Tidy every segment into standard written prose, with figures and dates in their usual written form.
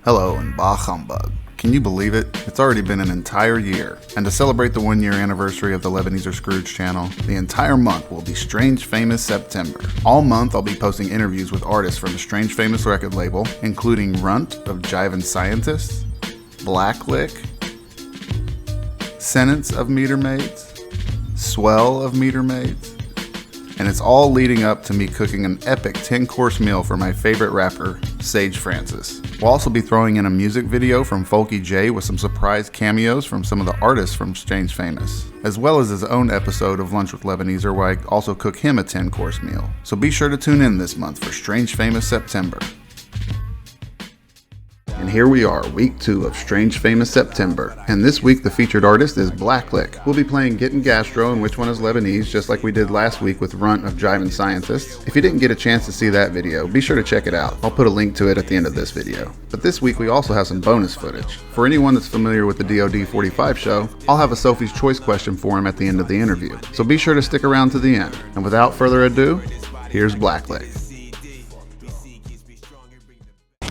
Hello and bah humbug. Can you believe it? It's already been an entire year. And to celebrate the 1-year anniversary of the Lebanese or Scrooge channel, the entire month will be Strange Famous September. All month I'll be posting interviews with artists from the Strange Famous record label, including Runt of Jivin' Scientists, Blackliq, Sentence of Meter Maids, Swell of Meter Maids, and it's all leading up to me cooking an epic 10-course meal for my favorite rapper, Sage Francis. We'll also be throwing in a music video from Folky J with some surprise cameos from some of the artists from Strange Famous, as well as his own episode of Lunch with Lebanese, where I also cook him a 10-course meal. So be sure to tune in this month for Strange Famous September. And here we are, week 2 of Strange Famous September. And this week the featured artist is Blackliq. We'll be playing Getting Gastro and Which One is Lebanese, just like we did last week with Runt of Jivin' Scientists. If you didn't get a chance to see that video, be sure to check it out. I'll put a link to it at the end of this video. But this week we also have some bonus footage. For anyone that's familiar with the DoD 45 show, I'll have a Sophie's Choice question for him at the end of the interview. So be sure to stick around to the end. And without further ado, here's Blackliq.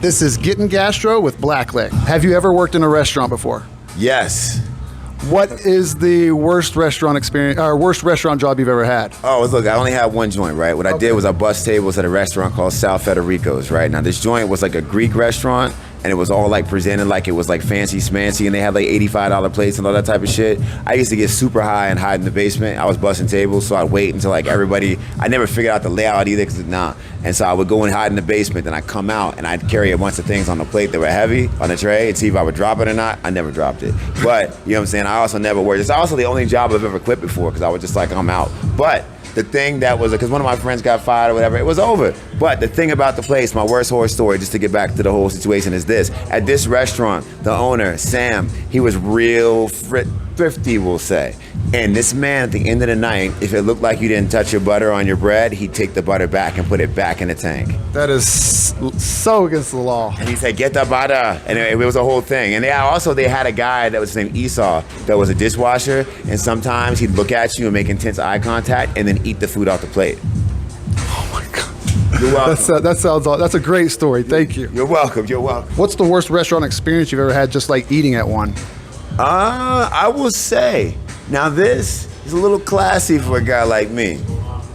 This is Getting Gastro with Blackliq. Have you ever worked in a restaurant before? Yes. What is the worst restaurant experience or worst restaurant job you've ever had? Oh, look, I only had one joint, right? What I did was I bust tables at a restaurant called South Federico's, right? Now this joint was like a Greek restaurant, and it was all like presented like it was like fancy smancy, and they had like $85 plates and all that type of shit. I used to get super high and hide in the basement. I was busting tables, so I'd wait until like everybody, I never figured out the layout either, and so I would go and hide in the basement, then I'd come out and I'd carry a bunch of things on the plate that were heavy on the tray and see if I would drop it or not. I never dropped it. But, you know what I'm saying, I also never worked. It's also the only job I've ever quit before, because I was just like, I'm out. But the thing that was, because one of my friends got fired or whatever, it was over. But the thing about the place, my worst horror story, just to get back to the whole situation, is this. At this restaurant, the owner, Sam, he was real thrifty, we'll say. And this man, at the end of the night, if it looked like you didn't touch your butter on your bread, he'd take the butter back and put it back in the tank. That is so against the law. And he'd say, get the butter. And it was a whole thing. And they had a guy that was named Esau that was a dishwasher. And sometimes he'd look at you and make intense eye contact and then eat the food off the plate. Oh my God. You're welcome. That's a great story. Thank you. You're welcome. You're welcome. What's the worst restaurant experience you've ever had, just like eating at one? I will say, now this is a little classy for a guy like me,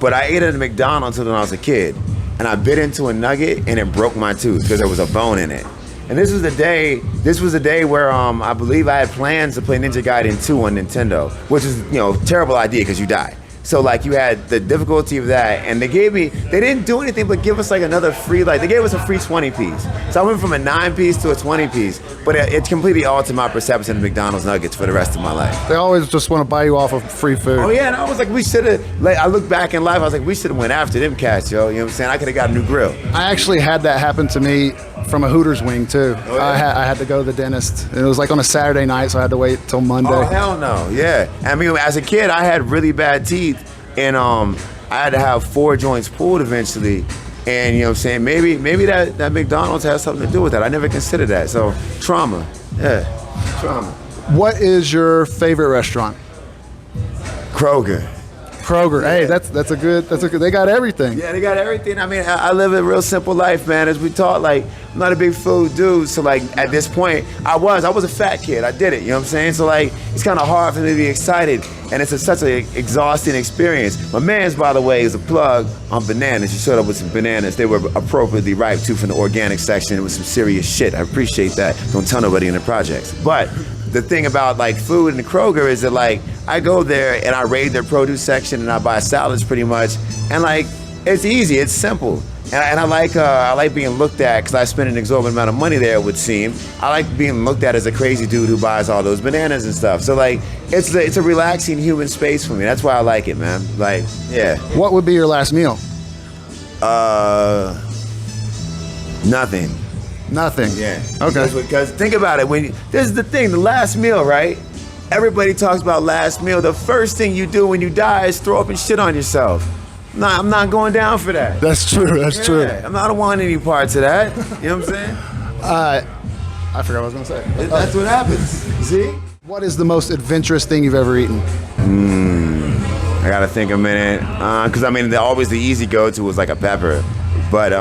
but I ate at a McDonald's when I was a kid, and I bit into a nugget and it broke my tooth because there was a bone in it. And this was the day where I believe I had plans to play Ninja Gaiden 2 on Nintendo, which is, terrible idea because you die. So like you had the difficulty of that, and they didn't do anything but give us like another free, they gave us a free 20-piece. So I went from a 9-piece to a 20-piece, but it completely altered my perception of McDonald's nuggets for the rest of my life. They always just want to buy you off of free food. Oh yeah, and I was like, we should have, I look back in life, I was like, we should have went after them cats, yo, you know what I'm saying? I could have got a new grill. I actually had that happen to me from a Hooters wing too. Oh, yeah? I had to go to the dentist. And it was like on a Saturday night, so I had to wait till Monday. Oh hell no, yeah. I mean, as a kid, I had really bad teeth, and I had to have 4 joints pulled eventually. And you know what I'm saying, maybe that McDonald's has something to do with that. I never considered that. So trauma, yeah, trauma. What is your favorite restaurant? Kroger. Yeah. Hey, that's a good. They got everything. Yeah, they got everything. I mean, I live a real simple life, man. As we talk, I'm not a big food dude. So at this point, I was a fat kid. I did it. You know what I'm saying? So it's kind of hard for me to be excited, and it's such an exhausting experience. My man's, by the way, is a plug on bananas. You showed up with some bananas. They were appropriately ripe too from the organic section. It was some serious shit. I appreciate that. Don't tell nobody in the projects. But the thing about food in the Kroger is that I go there and I raid their produce section and I buy salads pretty much, and it's easy, it's simple, and I like being looked at, because I spend an exorbitant amount of money there, it would seem. I like being looked at as a crazy dude who buys all those bananas and stuff. So it's a relaxing human space for me. That's why I like it, man. Yeah. What would be your last meal? Nothing. Nothing. Yeah. Okay. Because think about it. This is the thing. The last meal, right? Everybody talks about last meal. The first thing you do when you die is throw up and shit on yourself. Nah, I'm not going down for that. That's true. That's true. I don't want any parts of that. You know what I'm saying? I forgot what I was gonna say. That's what happens. See? What is the most adventurous thing you've ever eaten? I gotta think a minute. Because always the easy go-to was like a pepper. But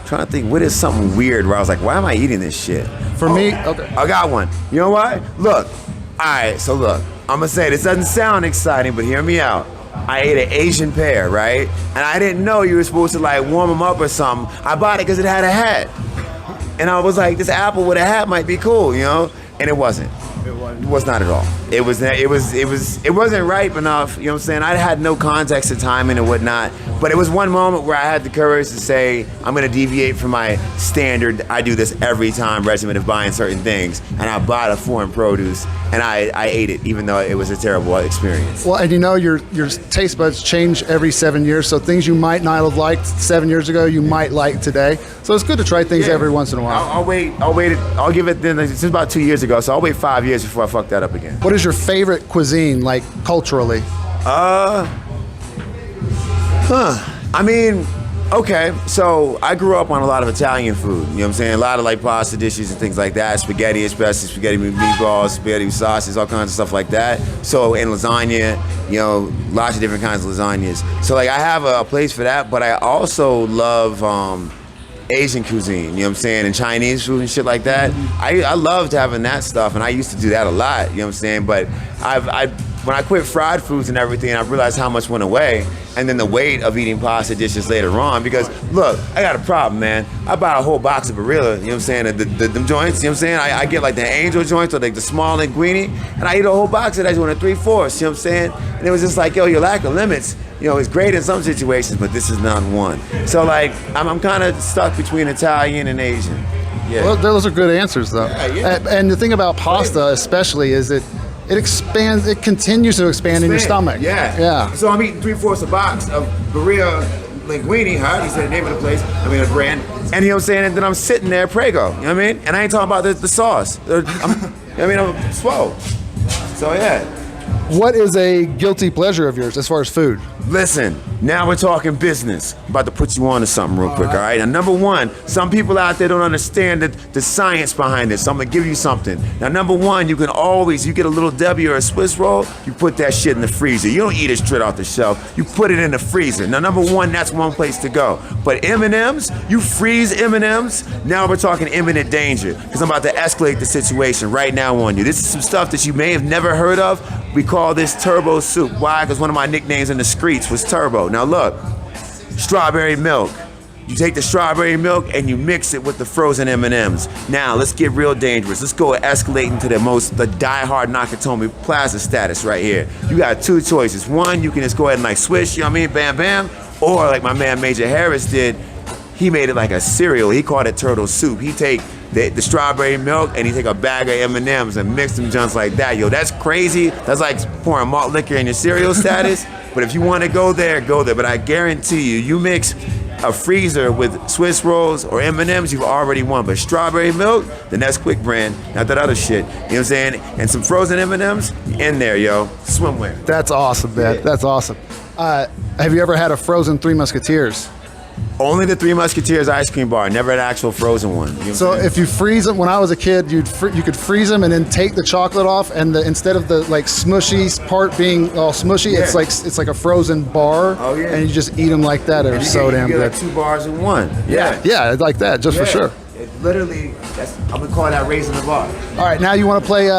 trying to think, what is something weird where I was like, why am I eating this shit? For me, okay. I got one. You know what? Look. All right, so look. I'm going to say, this doesn't sound exciting, but hear me out. I ate an Asian pear, right? And I didn't know you were supposed to like warm them up or something. I bought it because it had a hat. And I was like, this apple with a hat might be cool, you know? And it wasn't. It was not at all. It wasn't ripe enough, you know what I'm saying? I had no context of timing and whatnot, but it was one moment where I had the courage to say, I'm gonna deviate from my standard, I do this every time regimen of buying certain things, and I bought a foreign produce, and I ate it, even though it was a terrible experience. Well, and you know your taste buds change every 7 years, so things you might not have liked 7 years ago, you might like today. So it's good to try things every once in a while. I'll give it then, since about 2 years ago, so I'll wait 5 years before I fuck that up again. What is your favorite cuisine, like culturally? I mean, okay, so I grew up on a lot of Italian food, you know what I'm saying? A lot of like pasta dishes and things like that, spaghetti, especially spaghetti with meatballs, spaghetti with sauces, all kinds of stuff like that. So, and lasagna, you know, lots of different kinds of lasagnas. So like I have a place for that, but I also love Asian cuisine, you know what I'm saying, and Chinese food and shit like that. I loved having that stuff, and I used to do that a lot, you know what I'm saying, but when I quit fried foods and everything, I realized how much went away, and then the weight of eating pasta dishes later on, because look, I got a problem, man. I bought a whole box of Barilla, you know what I'm saying, them joints, you know what I'm saying, I get like the angel joints or like the small linguine, and I eat a whole box of that joint at 3/4, you know what I'm saying, and it was just like, yo, your lack of limits, you know, it's great in some situations, but this is not one. So like, I'm kind of stuck between Italian and Asian. Yeah. Well, those are good answers, though. Yeah. And the thing about pasta, especially, is it expands. It continues to expand in your stomach. Yeah. So I'm eating 3/4 a box of Barilla linguine. How you say the name of the place? I mean, a brand. And you know what I'm saying? And then I'm sitting there, Prego. You know what I mean? And I ain't talking about the sauce. I'm swole. So yeah. What is a guilty pleasure of yours as far as food? Listen, now we're talking business. I'm about to put you on to something real quick, all right? Now, number one, some people out there don't understand the science behind this, so I'm gonna give you something. Now, number one, you get a little Debbie or a Swiss roll, you put that shit in the freezer. You don't eat it straight off the shelf, you put it in the freezer. Now, number one, that's one place to go. But M&Ms, you freeze M&Ms, now we're talking imminent danger, because I'm about to escalate the situation right now on you. This is some stuff that you may have never heard of. We call this turbo soup. Why? Because one of my nicknames in the streets was Turbo. Now look, strawberry milk. You take the strawberry milk and you mix it with the frozen M&Ms. Now let's get real dangerous. Let's go escalating to the die-hard Nakatomi Plaza status right here. You got two choices. One, you can just go ahead and like swish, you know what I mean, bam, bam. Or like my man Major Harris did, he made it like a cereal. He called it turtle soup. He take the strawberry milk and he take a bag of M&Ms and mix them junks like that. Yo, that's crazy. That's like pouring malt liquor in your cereal status. But if you want to go there, go there. But I guarantee you mix a freezer with Swiss rolls or M&Ms, you've already won. But strawberry milk, then that's Quick Brand, not that other shit. You know what I'm saying? And some frozen M&Ms, in there, yo. Swimwear. That's awesome, man. Yeah. That's awesome. Have you ever had a frozen Three Musketeers? Only the Three Musketeers ice cream bar, never an actual frozen one. You know so if you freeze them, when I was a kid, you could freeze them and then take the chocolate off, and instead of the like smushy part being all smushy, it's like a frozen bar. Oh yeah. And you just eat them like that. They're so damn good. Like 2 bars in one. Yeah. Yeah, like that, just for sure. It literally, I'm gonna call that raising the bar. All right, now you want to play?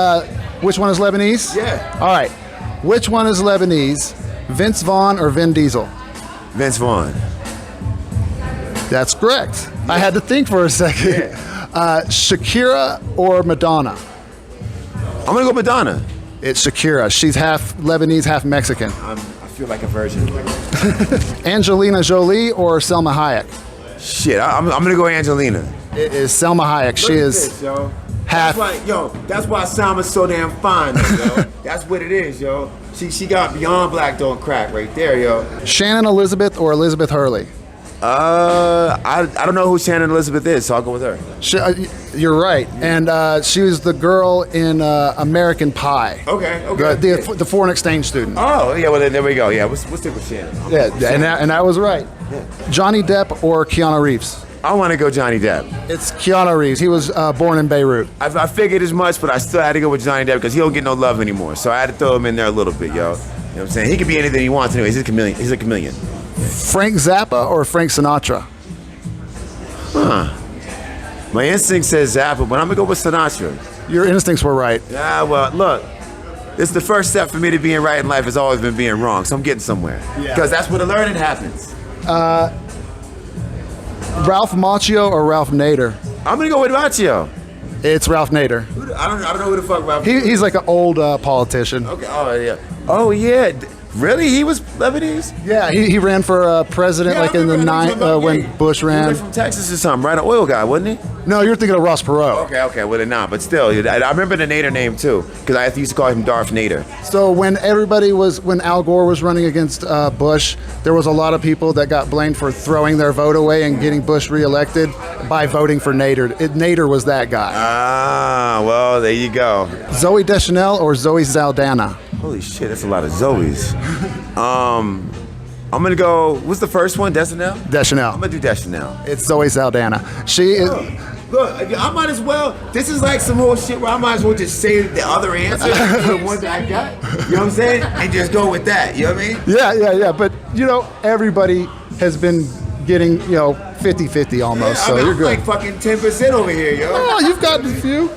Which one is Lebanese? Yeah. All right, which one is Lebanese? Vince Vaughn or Vin Diesel? Vince Vaughn. That's correct. Yeah. I had to think for a second. Yeah. Shakira or Madonna? I'm gonna go Madonna. It's Shakira. She's half Lebanese, half Mexican. I feel like a virgin. Angelina Jolie or Selma Hayek? Shit, I'm gonna go Angelina. It is Selma Hayek. She is this, yo. half. That's why Selma's so damn fine, yo. That's what it is, yo. She got beyond black don't crack right there, yo. Shannon Elizabeth or Elizabeth Hurley? I don't know who Shannon Elizabeth is, so I'll go with her. You're right, and she was the girl in American Pie. Okay. The foreign exchange student. Oh, yeah. Well, then there we go. Yeah, we'll stick with Shannon. Yeah, and I was right. Yeah. Johnny Depp or Keanu Reeves? I want to go Johnny Depp. It's Keanu Reeves. He was born in Beirut. I figured as much, but I still had to go with Johnny Depp because he don't get no love anymore. So I had to throw him in there a little bit, yo. You know what I'm saying? He could be anything he wants anyway. He's a chameleon. Frank Zappa or Frank Sinatra? My instinct says Zappa, but I'm gonna go with Sinatra. Your instincts were right. Yeah, well, look, this is the first step for me to being right in life has always been being wrong, so I'm getting somewhere. Because that's where the learning happens. Ralph Macchio or Ralph Nader? I'm gonna go with Macchio. It's Ralph Nader. I don't know who the fuck Ralph. He's like an old politician. Okay. Oh yeah. Really? He was Lebanese? Yeah, he ran for president in the when Bush He ran. was from Texas or something, right? An oil guy, wasn't he? No, you're thinking of Ross Perot. Okay, well then not, but still, I remember the Nader name too, because I used to call him Darth Nader. So when Al Gore was running against Bush, there was a lot of people that got blamed for throwing their vote away and getting Bush reelected by voting for Nader. Nader was that guy. Ah, well, there you go. Zoe Deschanel or Zoe Saldana? Holy shit, that's a lot of Zoes. I'm gonna go. What's the first one? Deschanel. Deschanel. I'm gonna do Deschanel. It's Zoe Saldana. She is. Look, I might as well. This is like some whole shit where I might as well just say the other answer, the one that I got. You know what I'm saying? And just go with that. You know what I mean? Yeah. But everybody has been getting 50-50 almost. So you're I'm good. like fucking 10% over here, yo. Oh, you've gotten a few.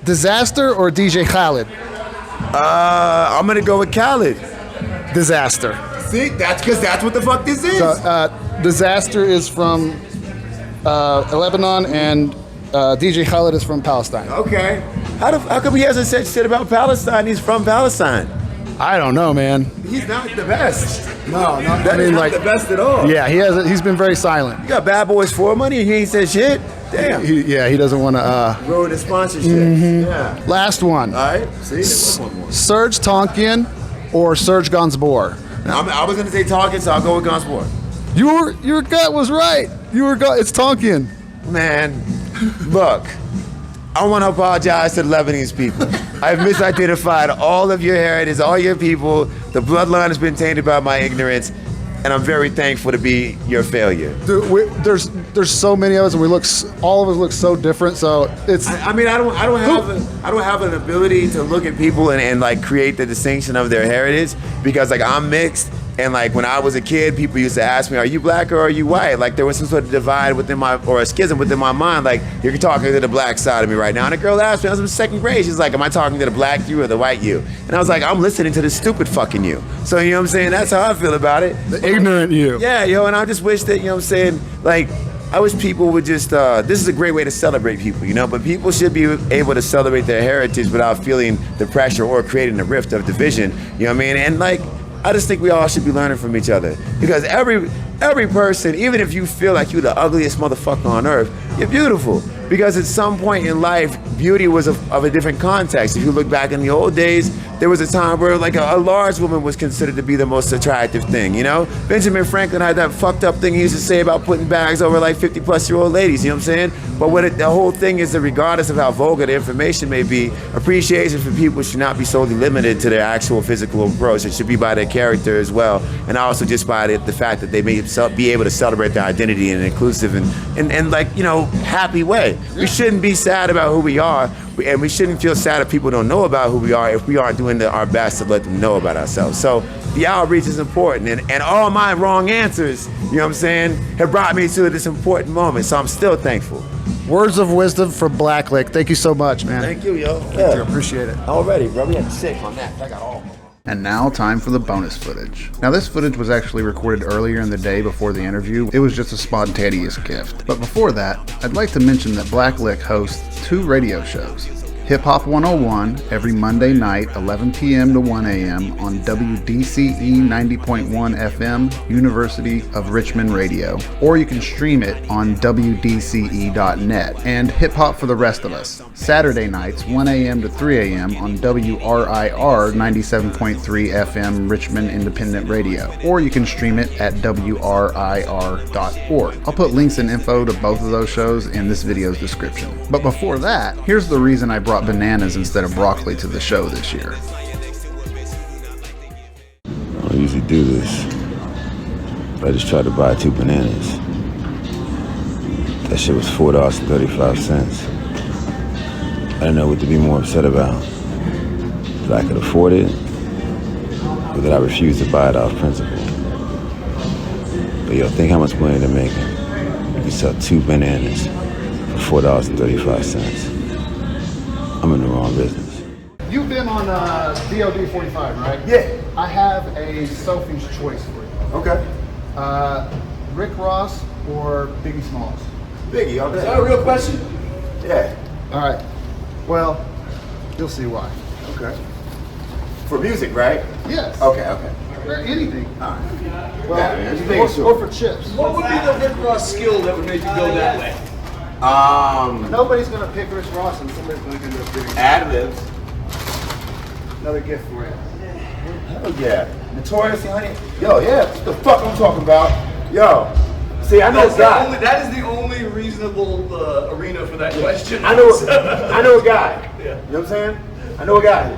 Disaster or DJ Khaled? I'm gonna go with Khaled. Disaster. See, that's because that's what the fuck this is. So, Disaster is from Lebanon, and DJ Khaled is from Palestine. Okay. How come he hasn't said shit about Palestine? He's from Palestine. I don't know, man. He's not the best. No, not Not the best at all. Yeah, he's been very silent. You got Bad Boys for money and he ain't said shit? Damn. He doesn't want to. Ruin the sponsorship. Yeah. Last one. All right. See, there's one more. Serge Tonkian or Serge Gainsbourg? I was going to say Talking, so I'll go with Gainsbourg. Your gut was right. It's Tonkian. Man, look, I want to apologize to the Lebanese people. I've misidentified all of your heritage, all your people. The bloodline has been tainted by my ignorance, and I'm very thankful to be your failure. Dude, there's so many of us, and all of us look so different. So it's. I don't have an ability to look at people and like create the distinction of their heritage because like I'm mixed. And like when I was a kid, people used to ask me, "Are you black or are you white?" Like there was some sort of divide or a schism within my mind. Like you're talking to the black side of me right now. And a girl asked me, I was in second grade. She's like, "Am I talking to the black you or the white you?" And I was like, "I'm listening to the stupid fucking you." So you know what I'm saying? That's how I feel about it. The ignorant you. Yeah, and I just wish that what I'm saying, like. I wish people would just, this is a great way to celebrate people, but people should be able to celebrate their heritage without feeling the pressure or creating a rift of division, you know what I mean? And like, I just think we all should be learning from each other because every person, even if you feel like you're the ugliest motherfucker on earth, you're beautiful. Because at some point in life, beauty was of a different context. If you look back in the old days, there was a time where like a large woman was considered to be the most attractive thing, Benjamin Franklin had that fucked up thing he used to say about putting bags over like 50-plus-year-old ladies, you know what I'm saying? But the whole thing is that regardless of how vulgar the information may be, appreciation for people should not be solely limited to their actual physical approach. It should be by their character as well, and also just by the fact that they may be able to celebrate their identity in an inclusive and like, happy way. We shouldn't be sad about who we are, and we shouldn't feel sad if people don't know about who we are if we aren't doing our best to let them know about ourselves. So the outreach is important, and all my wrong answers, have brought me to this important moment, so I'm still thankful. Words of wisdom from Blackliq. Thank you so much, man. Thank you, yo. Thank you. Appreciate it. Already, bro. We had 6 on that. I got all of them. And now, time for the bonus footage. Now, this footage was actually recorded earlier in the day before the interview. It was just a spontaneous gift. But before that, I'd like to mention that Blackliq hosts 2 radio shows. Hip Hop 101 every Monday night, 11 p.m. to 1 a.m. on WDCE 90.1 FM, University of Richmond Radio. Or you can stream it on WDCE.net. And Hip Hop for the Rest of Us, Saturday nights, 1 a.m. to 3 a.m. on WRIR 97.3 FM, Richmond Independent Radio. Or you can stream it at WRIR.org. I'll put links and info to both of those shows in this video's description. But before that, here's the reason I brought bananas instead of broccoli to the show this year. I usually do this, but I just tried to buy 2 bananas. That shit was $4.35. I didn't know what to be more upset about. That I could afford it, or that I refused to buy it off principle. But yo, think how much money they're making. can sell 2 bananas for $4.35. I'm in the wrong business. You've been on DOD 45, right? Yeah. I have a Sophie's choice for you. Okay. Rick Ross or Biggie Smalls? Biggie, all day. Is that a real question? Yeah. All right. Well, you'll see why. Okay. For music, right? Yes. Okay, okay. Or anything. All right. Well, Yeah, just making or sure. for chips. What would be the Rick Ross skill that would make you go that way? Nobody's gonna pick Rick Ross, and somebody's gonna end up doing ad-libs. another gift for you. Hell yeah. Notorious, honey. Yo, yeah. What the fuck I'm talking about? Yo. See, I know a guy. That is the only reasonable arena for that question. I know a guy. Yeah. You know what I'm saying? I know a guy.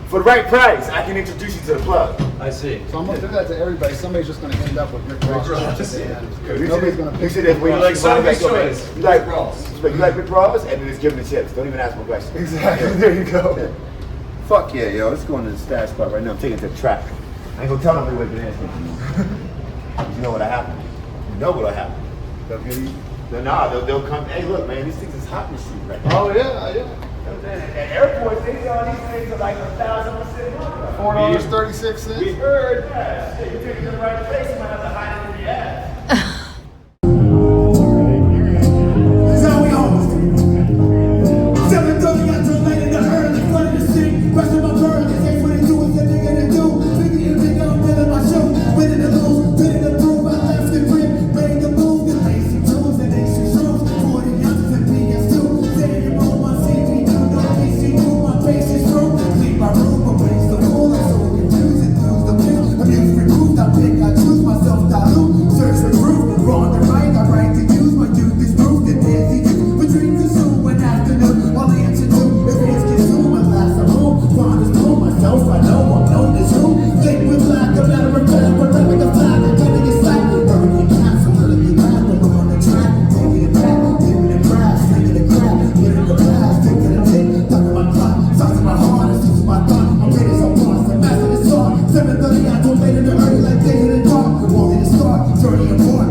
For the right price, I can introduce you to the plug. I see. So I'm gonna do that to everybody. Somebody's just gonna end up with Rick Ross. Nobody's gonna You pick. see this? You like Sophie's choice. You like Rick Ross. You like Rick Ross, and then just give him the chips. Don't even ask me a question. Exactly. There you go. Yeah. Fuck yeah, yo. Let's go into the stash spot right now. I'm taking it to the track. I ain't gonna tell nobody what bananas came from. You know what'll happen. You know what'll happen. They'll come. Hey, look, man, these things is hot in the street right now. Oh yeah. At airports, they sell these things are like $1,000. $4.36. We heard that. You're taking it to the right place. You might have to hide it in the ass. That's how we on. 7:30, I turn late in the early front of the city. Rest of my bird, this ain't what they do, it's a nigga to do. Biggie, you think I'm feeling my shoe. Winning the lose, winning the proof. I left the grip, made the move. The lazy tools and ancient truths. 40 ounces and PS2. Saying you on my CV, you know PCU. My face is true. Leave my room, but waste the pool. I'm so confused and lose the view. I'm used removed, I pick, I choose myself, dilute. Search for truth, wrong and right, I right to use. My youth is proof that there's the youth. We dream to soon one afternoon. All the answer to is hands consume. At last I'm home. Find this pull myself, I know I'm known as who. Think with black, a matter of fact, but like a flag, I'm getting it slack. Hurricane cats, I'm gonna be back, but I'm on the track. Taking it back, dipping it grass, taking it crap, getting the blast, taking a tick, ducking my clock, sucking my heart, and seizing my thought. I'm ready so fast, I'm master this song. 7:30, I don't late in the early like days in the dark. Won't hit the start, journey apart.